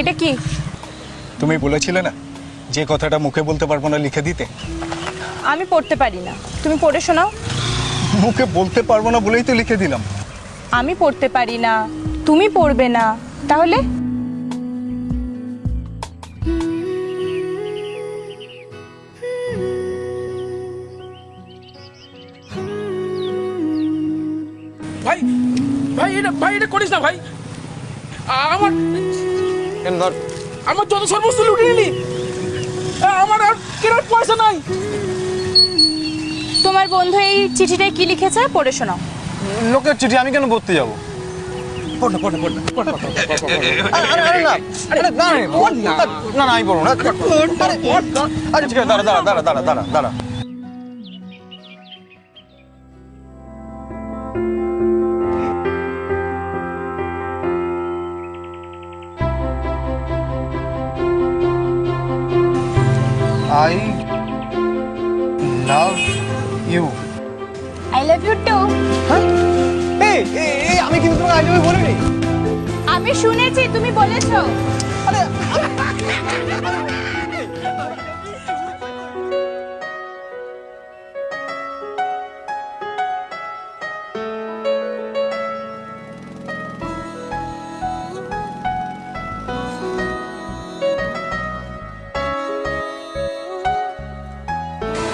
এটা কি? তুমি বলেছিলে না যে কথাটা মুখে বলতে পারবো না লিখে দিতে। আমি পড়তে পারি না, তুমি পড়ে শোনাও। মুখে বলতে পারবো না বলেই তো লিখে দিলাম। আমি পড়তে পারি না, তুমি পড়বে না, তাহলে? ভাই ভাই এটা করিস না ভাই। আমার আমার যত সর্বস্ব লুটে নিলি, আমার আর কেনার পয়সা নাই। তোমার বন্ধু এই চিঠিটায় কি লিখেছে পড়ে শোনাও। লোকের চিঠি আমি কেন পড়তে যাবো? না আমি পড়বো না। আরে ঠিক আছে, দাঁড়া। I love you. I love you too. এই আমি কিন্তু তোমাকে আগে বলিনি। আমি শুনেছি তুমি বলেছো।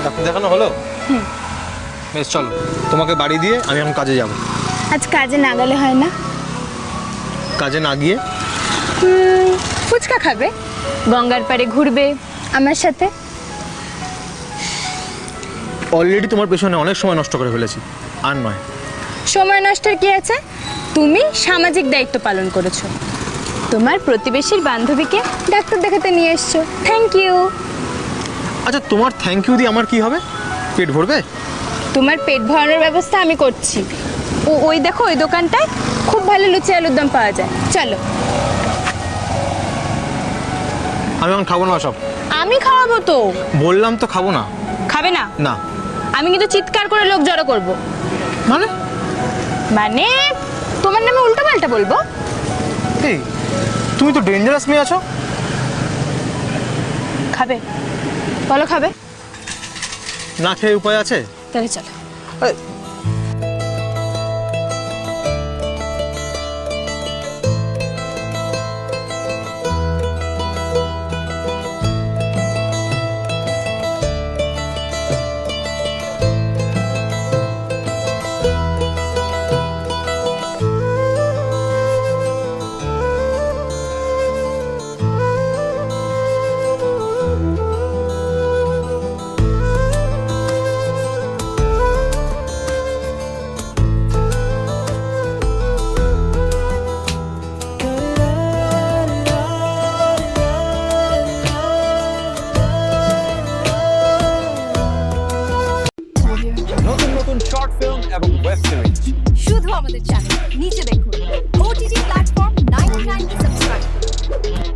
ডাক্তার দেখানো হলো? বেশ চলো, তোমাকে বাড়ি দিয়ে আমি এখন কাজে যাব। আজ কাজে না গেলে হয় না? কাজে না গিয়ে ফুচকা খাবে, গঙ্গার পাড়ে ঘুরবে আমার সাথে। অলরেডি তোমার পেছনে অনেক সময় নষ্ট করে ফেলেছি, আর নয়। সময় নষ্টের কি আছে? তুমি সামাজিক দায়িত্ব পালন করেছো, তোমার প্রতিবেশীর বান্ধবীকে ডাক্তার দেখাতে নিয়ে এসছো। Thank you. আচ্ছা, তোমার থ্যাংক ইউ দিয়ে আমার কি হবে? পেট ভরবে? তোমার পেট ভরানোর ব্যবস্থা আমি করছি। ওই দেখো, ওই দোকানটায় খুব ভালো লুচি আলুর দম পাওয়া যায়, চলো। আমি এখন খাবো না সব। আমি খাওয়াবো তো। বললাম তো খাবো না। খাবে না? না। আমি কিন্তু চিৎকার করে লোক জড়ো করবো। মানে মানে তোমার নামে উল্টো পাল্টা বলবো। এই তুমি তো ডেঞ্জারাস মেয়ে আছো। খাবে? বলো খাবে। না খেয়ে উপায় আছে? তাহলে চলো। নতুন শর্ট ফিল্ম এবং ওয়েব সিরিজ শুধু আমাদের চ্যানেল নিচে দেখুন OTT প্ল্যাটফর্ম 99 সাবস্ক্রাইব করুন।